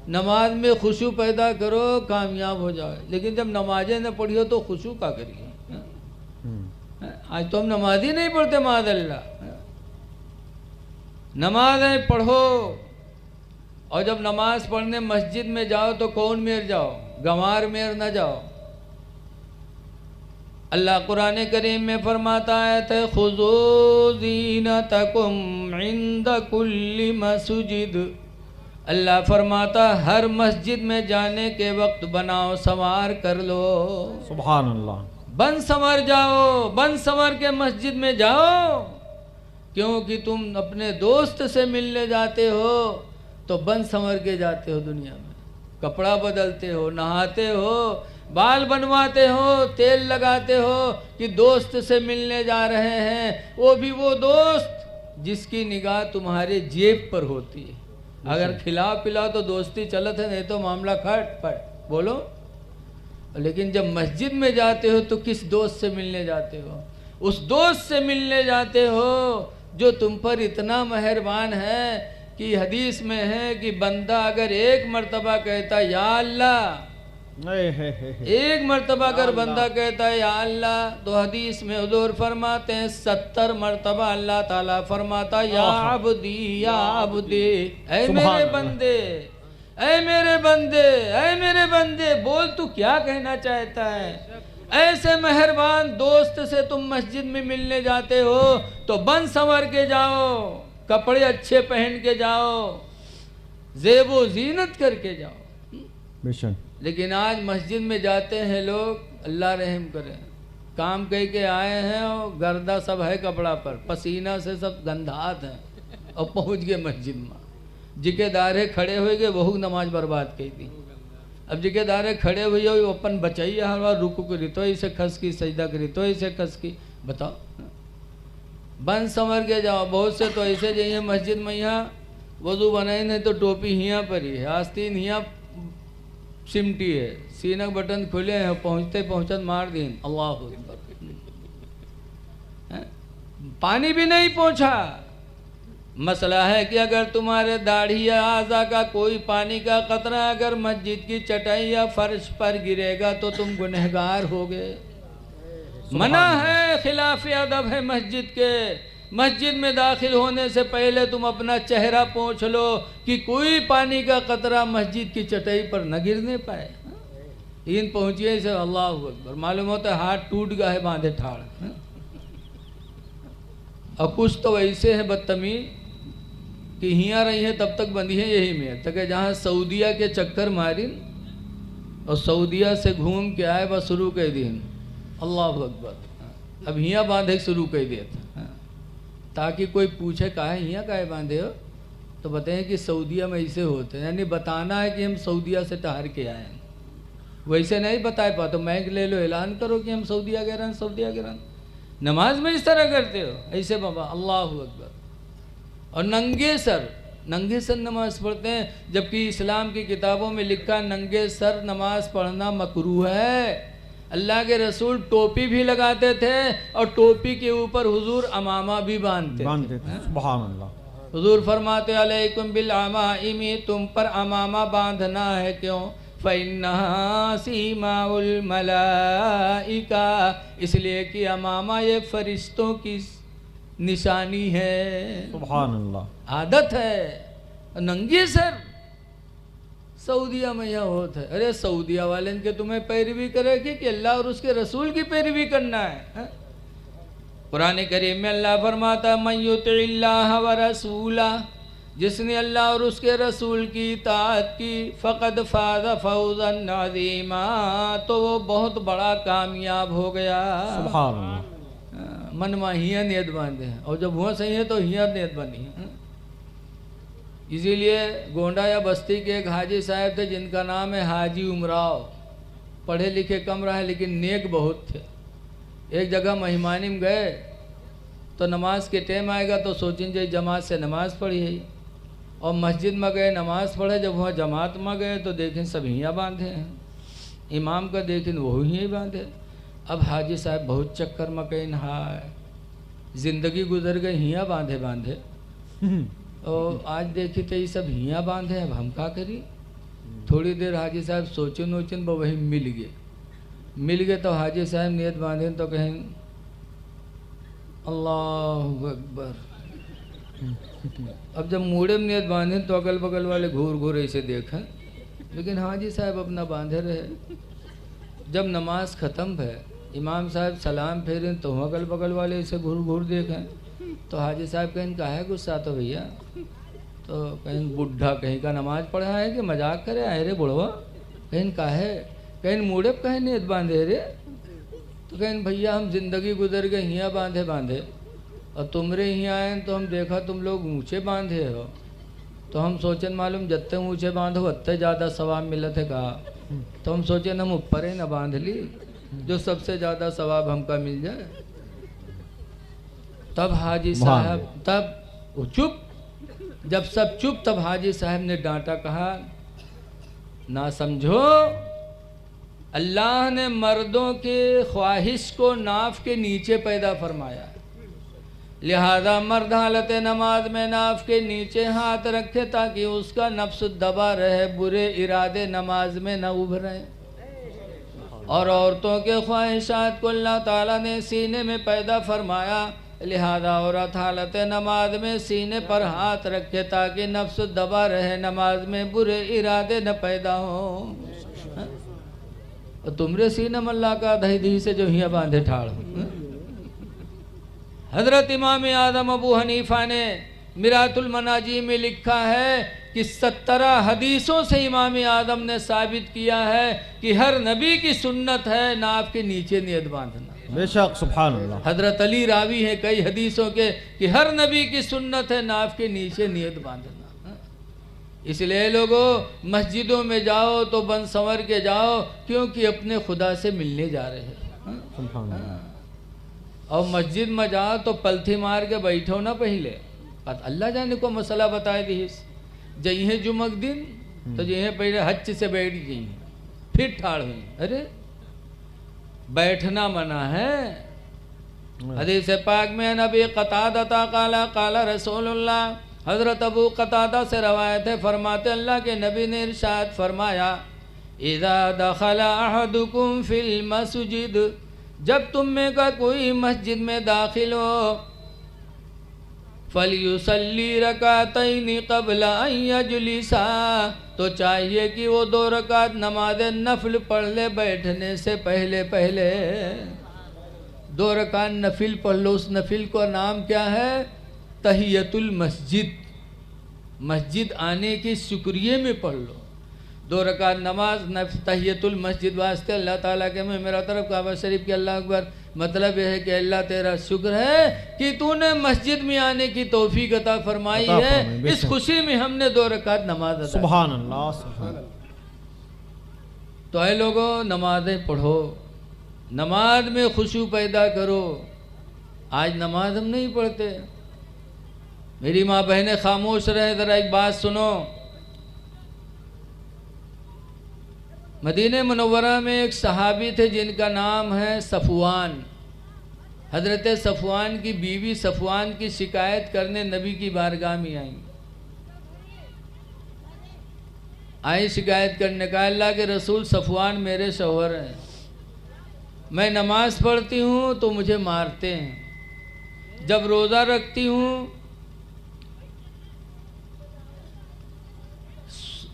नमाज में खुशू पैदा करो, कामयाब हो जाओ। लेकिन जब नमाजें न पढ़ी हो तो खुशू का करिए। आज तो हम नमाज ही नहीं पढ़ते माज़अल्लाह। नमाज़ें पढ़ो, और जब नमाज पढ़ने मस्जिद में जाओ तो कौन मेर जाओ, गंवार मेर न जाओ। अल्लाह कुरान करीम में फरमाता है थे खुज़ू ज़ीनतकुम इंद कुल्ली मस्जिद। अल्लाह फरमाता हर मस्जिद में जाने के वक्त बनाओ संवार कर लो। सुभान अल्लाह। बन संवर जाओ, बन संवर के मस्जिद में जाओ, क्योंकि तुम अपने दोस्त से मिलने जाते हो तो बन संवर के जाते हो। दुनिया में कपड़ा बदलते हो, नहाते हो, बाल बनवाते हो, तेल लगाते हो कि दोस्त से मिलने जा रहे हैं। वो भी वो दोस्त जिसकी निगाह तुम्हारे जेब पर होती है। अगर खिलाओ पिलाओ तो दोस्ती चलत है, नहीं तो मामला खट पट बोलो। लेकिन जब मस्जिद में जाते हो तो किस दोस्त से मिलने जाते हो? उस दोस्त से मिलने जाते हो जो तुम पर इतना मेहरबान है कि हदीस में है कि बंदा अगर एक मर्तबा कहता या अल्लाह, एक मर्तबा अगर बंदा कहता है या अल्लाह, तो हदीस में हुजूर फरमाते हैं 70 मर्तबा अल्लाह ताला फरमाता या अब्दी या अब्दी, ऐ मेरे बंदे, ऐ मेरे बंदे, ऐ मेरे बंदे, बोल तू क्या कहना चाहता है। ऐसे मेहरबान दोस्त से तुम मस्जिद में मिलने जाते हो तो बन संवर के जाओ, कपड़े अच्छे पहन के जाओ, ज़ेबो ज़ीनत करके जाओ। बेशक। लेकिन आज मस्जिद में जाते हैं लोग, अल्लाह रहम करे, काम कह के आए हैं और गर्दा सब है कपड़ा पर, पसीना से सब गंधात हैं, और पहुंच गए मस्जिद में। जिकेदारे खड़े हुए गए, बहुत नमाज बर्बाद की थी। अब जिकेदारे खड़े हुए हो अपन बचाइए, हर बार रुकू करी तो इसे खस की, सजदा करी तो इसे खस की, बताओ। बन संवर के जाओ। बहुत से तो ऐसे जाइए मस्जिद में, यहाँ वजू बनाए नहीं तो टोपी हियाँ पर ही है, आस्तीन हियाँ सिमटी है, सीना बटन खुले हैं, पहुँचते पहुँचत मार दीन अल्लाह अकबर। पानी भी नहीं पहुँचा। मसला है कि अगर तुम्हारे दाढ़ी या आज़ा का कोई पानी का कतरा अगर मस्जिद की चटाई या फर्श पर गिरेगा तो तुम गुनहगार होगे। मना है, खिलाफ अदब है मस्जिद के। मस्जिद में दाखिल होने से पहले तुम अपना चेहरा पोंछ लो कि कोई पानी का कतरा मस्जिद की चटाई पर न गिरने पाए। इन पहुंचिए से अल्लाह अकबर, मालूम होता है हाथ टूट गया है बांधे ठाड़। और कुछ तो ऐसे हैं बदतमीज कि हियाँ रही है तब तक बंधी है यही में तक, जहाँ सऊदिया के चक्कर मारी और सऊदिया से घूम के आए बस शुरू कर दिन अल्लाह अकबर। अब हियाँ बांधे शुरू कर दिया ताकि कोई पूछे काहे हियाँ काहे बांधे हो, तो बताएं कि सऊदिया में ऐसे होते हैं, यानी बताना है कि हम सऊदिया से ठहर के आए हैं। वैसे नहीं बता पा तो मैक ले लो, ऐलान करो कि हम सऊदिया गए रहन, सऊदिया गए रहन। नमाज में इस तरह करते हो ऐसे बाबा अल्लाह अकबर। और नंगे सर नमाज पढ़ते हैं, जबकि इस्लाम की किताबों में लिखा नंगे सर नमाज पढ़ना मकरूह है। अल्लाह के रसूल टोपी भी लगाते थे और टोपी के ऊपर हुजूर अमामा भी बांधते थे। सुभान अल्लाह। हुजूर फरमाते अलैकुम बिल अमाइमी, तुम पर अमामा बांधना है, क्यों? फ़इन्नहा सीमाउल मलाइका, इसलिए कि अमामा ये फरिश्तों की निशानी है। सुभान अल्लाह। आदत है। नंगे सर सऊदिया में यह होता है। अरे सऊदिया वाले के तुम्हें पैरवी करेगी कि अल्लाह और उसके रसूल की पैरवी करना है? कुरान करीम में अल्लाह फरमाता मन युतिल्लाह व रसूला, जिसने अल्लाह और उसके रसूल की इताअत की फ़क़द फ़ाज़ फ़ौज़न अज़ीमा, तो वो बहुत बड़ा कामयाब हो गया। सुभान अल्लाह। मन में हिया नियत बांधे हैं, और जब हुआ सही है तो हिया नियत बनी है। इसीलिए गोंडा या बस्ती के एक हाजी साहब थे जिनका नाम है हाजी उमराव। पढ़े लिखे कम रहे लेकिन नेक बहुत थे। एक जगह महिमानी में गए तो नमाज के टाइम आएगा तो सोचें जो जमात से नमाज पढ़ी है, और मस्जिद में गए नमाज पढ़े, जब वहाँ जमात में गए तो देखें सब हियाँ बांधे हैं, इमाम का देखें वो ही बांधे। अब हाजी साहब बहुत चक्कर में कहीं हाय जिंदगी गुजर गई हियाँ बांधे बांधे, और आज देखी तो ये सब हियाँ बांधे, अब हम क्या करी? थोड़ी देर हाजी साहब सोचे नोचन वो वही मिल गए तो हाजी साहब नियत बांधे तो कहें अल्लाह अकबर। अब जब मूड़े में नियत बांधे तो अगल बगल वाले घूर घूर ऐसे देखें, लेकिन हाजी साहब अपना बांधे रहे। जब नमाज ख़त्म है, इमाम साहब सलाम फेरे तो अगल बगल वाले ऐसे घूर घूर देखें, तो हाजी साहब कहें काहे गुस्सा तो भैया, तो कहीं बुढ़ा कहीं का नमाज पढ़ा है कि मजाक करे आए रे बुढ़वा, कहीं काहे, कहीं मूड़े पर कहीं नियत बांधे रे, तो कहीं भैया हम जिंदगी गुजर गए हियाँ बांधे और तुमरे यहाँ आए तो हम देखा तुम लोग ऊँचे बांधे हो, तो हम सोचन मालूम जत्ते ऊँचे बांधो उतने ज़्यादा सवाब मिलत है कहा, तो हम सोचे हम ऊपर ही न बांध ली जो सबसे ज़्यादा सवाब हमका मिल जाए। तब हाजी साहब तब चुप, जब सब चुप तब हाजी साहब ने डांटा, कहा ना समझो, अल्लाह ने मर्दों के ख्वाहिश को नाफ के नीचे पैदा फरमाया, लिहाजा मर्द हालत नमाज में नाफ के नीचे हाथ रखे ताकि उसका नफ्स दबा रहे, बुरे इरादे नमाज में न उभरे। और औरतों के ख्वाहिशात को अल्लाह ताला ने सीने में पैदा फरमाया, लिहाजा औरत हालत नमाज में सीने पर हाथ रखे ताकि नफ्स दबा रहे, नमाज में बुरे इरादे न पैदा हो। तुमरे सीने में अल्लाह का दही से जो हिया बांधे ठाड़। हजरत इमाम आदम अबू हनीफा ने मिरातुल मनाजी में लिखा है कि 17 हदीसों से इमाम आदम ने साबित किया है कि हर नबी की सुन्नत है नाफ के नीचे नियत बांधना। बेशक सुभान अल्लाह। हजरत अली रावी है कई हदीसों के कि हर नबी की सुन्नत है नाफ के नीचे नियत बांधना। इसलिए लोगों मस्जिदों में जाओ तो बन संवर के जाओ, क्योंकि अपने खुदा से मिलने जा रहे हैं। और मस्जिद में जाओ तो पलथी मार के बैठो ना, पहले अल्लाह जाने को मसला बताए दी, जइहे जुमक दिन तो जइहे पहले हच से बैठ गई फिर ठाड़ हुई, अरे बैठना मना है। हदीस पाक में नबी कतादा काला काला रसूलुल्लाह, हजरत अबू कतादा से रवायत है, फरमाते अल्लाह के नबी ने इरशाद फरमाया, इज़ा दखला अहदुकुम फिल मस्जिद, जब तुम में का कोई मस्जिद में दाखिल हो, फलयुसल्ली रकातैनि क़ब्ला अन यजलिसा, तो चाहिए कि वो 2 रकात नमाज नफल पढ़ ले बैठने से पहले पहले। 2 रकात नफिल पढ़ लो, उस नफिल का नाम क्या है? तहियतुल मस्जिद, मस्जिद आने के शुक्रिये में पढ़ लो। 2 रकात नमाज तहियतुल मस्जिद वास्ते अल्लाह ताला के में मेरा तरफ काबा शरीफ के अल्लाह अकबर, मतलब यह है कि अल्लाह तेरा शुक्र है कि तूने मस्जिद में आने की तौफीक अता फरमाई है। इस खुशी में हमने 2 रकात नमाज अदा। सुभान अल्लाह सुभान। तो ऐ लोगों नमाजें पढ़ो, नमाज में खुशू पैदा करो। आज नमाज हम नहीं पढ़ते। मेरी माँ बहनें खामोश रहे, ज़रा एक बात सुनो। मदीने मुनव्वरा में एक सहाबी थे जिनका नाम है सफ़वान। हज़रत सफ़वान की बीवी सफ़वान की शिकायत करने नबी की बारगाह में आई शिकायत करने का, अल्लाह के रसूल सफ़वान मेरे शौहर हैं, मैं नमाज पढ़ती हूँ तो मुझे मारते हैं, जब रोज़ा रखती हूँ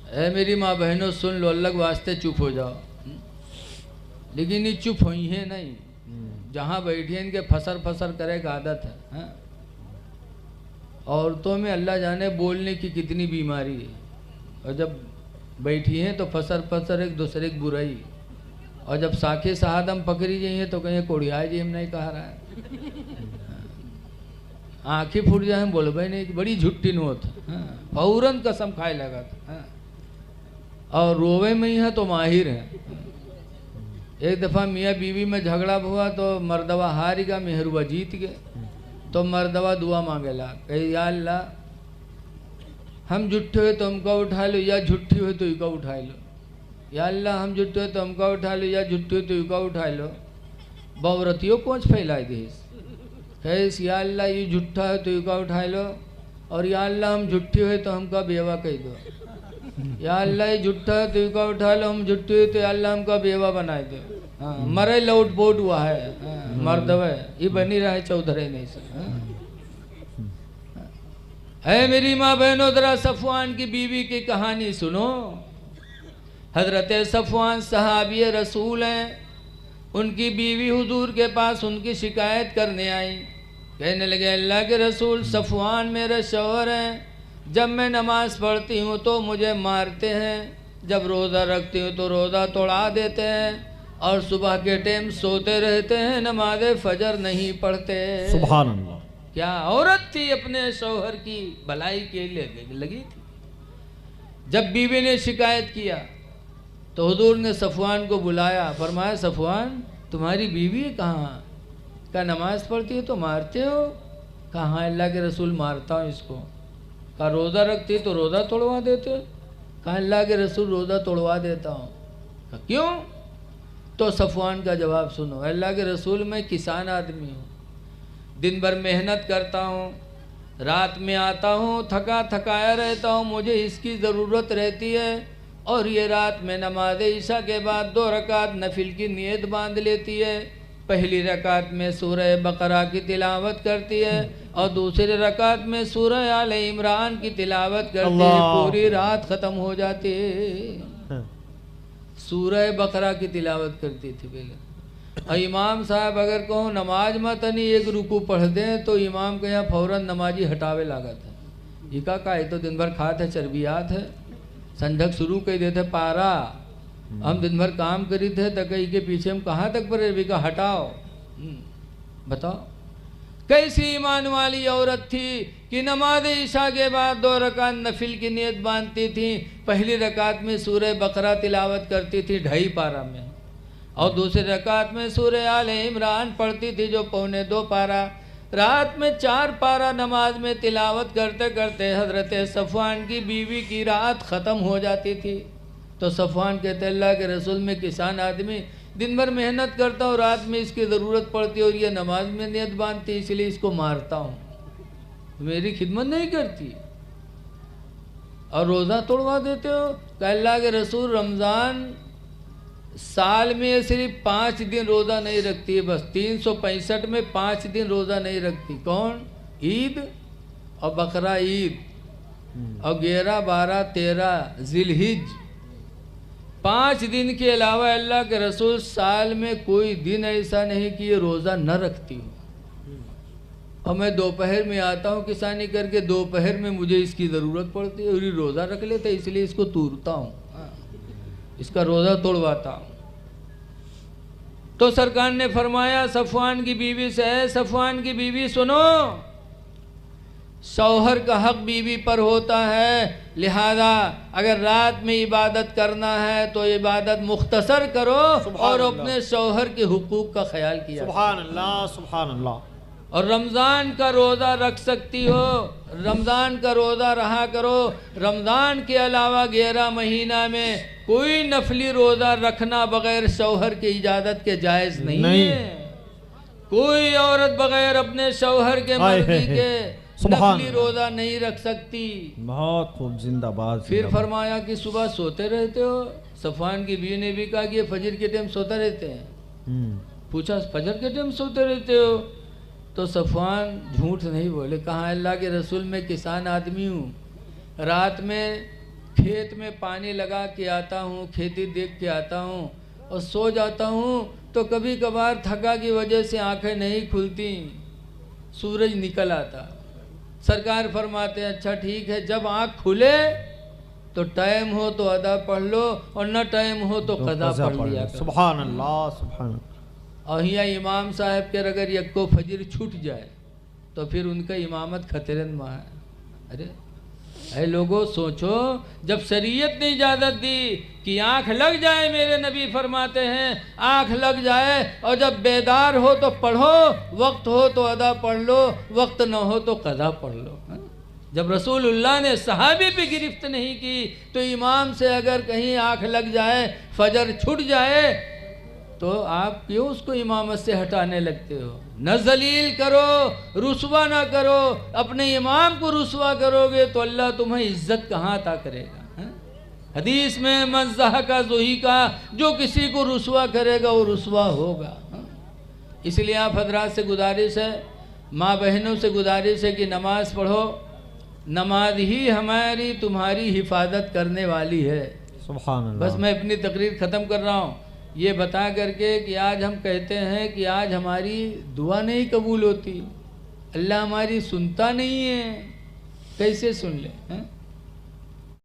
है। मेरी माँ बहनों सुन लो, अल्लाह के वास्ते चुप हो जाओ। लेकिन ये चुप हुई है नहीं, जहाँ बैठी इनके फसर फसर करे का आदत है। औरतों में अल्लाह जाने बोलने की कितनी बीमारी है, और जब बैठी हैं तो फसर फसर एक दूसरे की बुराई, और जब साखे सहादम पकड़ी जाइए तो कहीं कोड़िया जी हम नहीं कहा रहा है, आँखें फूट जाए बोलबे नहीं, बड़ी झुट्टी नोत, फौरन कसम खाए लगा था। और रोवे में ही है तो माहिर है। एक दफ़ा मियाँ बीवी में झगड़ा हुआ तो मर्दवा हार गया, मेहरुआ जीत गए। तो मर्दवा दुआ मांगेला, कही या अल्लाह हम झूठे हुए तो हमको उठा लो, या झूठी हुए तो इका उठा लो। या अल्लाह हम झूठे हुए तो हमको उठा लो, या झूठी हुए तो इका उठा लो। बवरतियों कोच फैलाए देश कैस, या अल्लाह ये झूठा है तो इका उठा लो, और या अल्लाह हम झूठी हुए तो हमका बेवा कह दो। या अल्लाह ये झुट्ठा है तू का उठा लो, हम झुट्टी हुई तो या अल्लाह हमका बेवा बनाए दो। हाँ, मरे लौट पोट हुआ है, हाँ, मर्दव है ये बनी रहा है चौधरे नहीं से। है मेरी माँ बहनों जरा सफवान की बीवी की कहानी सुनो। हजरत सफवान सहाबी रसूल हैं, उनकी बीवी हुजूर के पास उनकी शिकायत करने आई। कहने लगे अल्लाह के रसूल सफवान मेरे शौहर हैं, जब मैं नमाज पढ़ती हूँ तो मुझे मारते हैं, जब रोज़ा रखती हूँ तो रोज़ा तोड़ा देते हैं, और सुबह के टाइम सोते रहते हैं, नमाज फजर नहीं पढ़ते। सुभान अल्लाह। क्या औरत थी अपने शौहर की भलाई के लिए लगी थी। जब बीवी ने शिकायत किया तो हुजूर ने सफवान को बुलाया, फरमाया सफवान तुम्हारी बीवी कहाँ? क्या नमाज पढ़ती है तो मारते हो? कहाँ? अल्लाह के रसूल मारता हूँ इसको। कहा रोज़ा रखती है तो रोज़ा तोड़वा देते हो? कहा अल्लाह के रसूल रोज़ा तोड़वा देता हूँ। कहा क्यों? तो सफवान का जवाब सुनो, अल्लाह के रसूल मैं किसान आदमी हूँ, दिन भर मेहनत करता हूँ, रात में आता हूँ थका थकाया रहता हूँ, मुझे इसकी ज़रूरत रहती है, और ये रात में नमाज ईशा के बाद 2 रकात नफिल की नीयत बांध लेती है। पहली रकात में सूरह बकरा की तिलावत करती है और दूसरी रकात में सूरह आल इमरान की तिलावत करती है, पूरी रात ख़त्म हो जाती है। सूरह बकरा की तिलावत करती थी पहले। और इमाम साहब अगर कहो नमाज मत नहीं एक रुकू पढ़ दें तो इमाम के यहाँ फौरन नमाजी हटावे लागत है। इका का तो दिन भर खात है चर्बियात है, संझक शुरू कर देते पारा, हम दिन भर काम करी थे तो कई के पीछे हम कहाँ तक पड़े विका हटाओ। बताओ कैसी ईमान वाली औरत थी कि नमाज ईशा के बाद 2 रकात नफिल की नियत बांधती थी, पहली रकात में सूरह बकरा तिलावत करती थी 2.5 पारा में, और दूसरी रकात में सूरह आल इमरान पढ़ती थी जो 1.25 पारा। रात में 4 पारा नमाज में तिलावत करते करते हजरत सफवान की बीवी की रात ख़त्म हो जाती थी। तो सफवान कहते अल्लाह के रसूल में किसान आदमी दिन भर मेहनत करता हूँ, रात में इसकी ज़रूरत पड़ती है और ये नमाज में नियत बांधती इसलिए इसको मारता हूँ, मेरी खिदमत नहीं करती और रोज़ा तोड़वा देते हो। अल्लाह के रसूल रमज़ान साल में सिर्फ 5 दिन रोज़ा नहीं रखती है, बस 365 में 5 दिन रोज़ा नहीं रखती। कौन? ईद और बकरा ईद और 11, 12, 13 जिलहिज, 5 दिन के अलावा अल्लाह के रसूल साल में कोई दिन ऐसा नहीं कि ये रोज़ा न रखती हूँ। और मैं दोपहर में आता हूँ किसानी करके, दोपहर में मुझे इसकी ज़रूरत पड़ती है और ये रोज़ा रख लेता है इसलिए इसको तूरता हूँ, इसका रोज़ा तोड़वाता हूँ। तो सरकार ने फरमाया सफवान की बीवी से, है सफवान की बीवी सुनो, शौहर का हक बीवी पर होता है, लिहाजा अगर रात में इबादत करना है तो इबादत मुख्तसर करो और अपने शौहर के हुकूक का ख्याल किया। सुभान अल्लाह, सुभान अल्लाह। और रमज़ान का रोज़ा रख सकती हो, रमज़ान का रोज़ा रहा करो। रमज़ान के अलावा 11 महीना में कोई नफली रोज़ा रखना बगैर शौहर की इजाज़त के जायज़ नहीं है। कोई औरत बगैर अपने शौहर के मर्जी के नफली रोज़ा नहीं रख सकती। बहुत खूब, जिंदाबाद। फिर फरमाया कि सुबह सोते रहते हो। सफवान की बीवी ने भी कहा कि फजर के टाइम सोते रहते हैं। पूछा फजर के टाइम सोते रहते हो? तो सफवान झूठ नहीं बोले, कहा अल्लाह के रसूल में किसान आदमी हूँ, रात में खेत में पानी लगा के आता हूँ, खेती देख के आता हूँ और सो जाता हूँ, तो कभी कभार थका की वजह से आंखें नहीं खुलती, सूरज निकल आता। सरकार फरमाते हैं अच्छा ठीक है, जब आँख खुले तो टाइम हो तो अदा पढ़ लो और न टाइम हो तो कज़ा पढ़ लिया। सुभान अल्लाह, सुभान अल्लाह। और यहाँ इमाम साहब के अगर यक्को फजर छूट जाए तो फिर उनका इमामत खतरे में है। अरे लोगों सोचो, जब शरीयत ने इजाज़त दी कि आँख लग जाए, मेरे नबी फरमाते हैं आँख लग जाए, और जब बेदार हो तो पढ़ो, वक्त हो तो अदा पढ़ लो, वक्त न हो तो कज़ा पढ़ लो। जब रसूलुल्लाह ने सहाबी पे गिरफ्त नहीं की तो इमाम से अगर कहीं आँख लग जाए, फजर छूट जाए, तो आप क्यों उसको इमामत से हटाने लगते हो? न जलील करो, रुसवा ना करो। अपने इमाम को रुसवा करोगे तो अल्लाह तुम्हें इज्जत कहाँ अता करेगा? हदीस में मज़्ज़ह का ज़ोही का, जो किसी को रुसवा करेगा वो रुसवा होगा। इसलिए आप हजरात से गुजारिश है, माँ बहनों से गुजारिश है कि नमाज़ पढ़ो। नमाज ही हमारी तुम्हारी हिफाजत करने वाली है। सुभान अल्लाह। बस मैं अपनी तकरीर ख़त्म कर रहा हूँ ये बता करके कि आज हम कहते हैं कि आज हमारी दुआ नहीं कबूल होती, अल्लाह हमारी सुनता नहीं है। कैसे सुन ले हैं?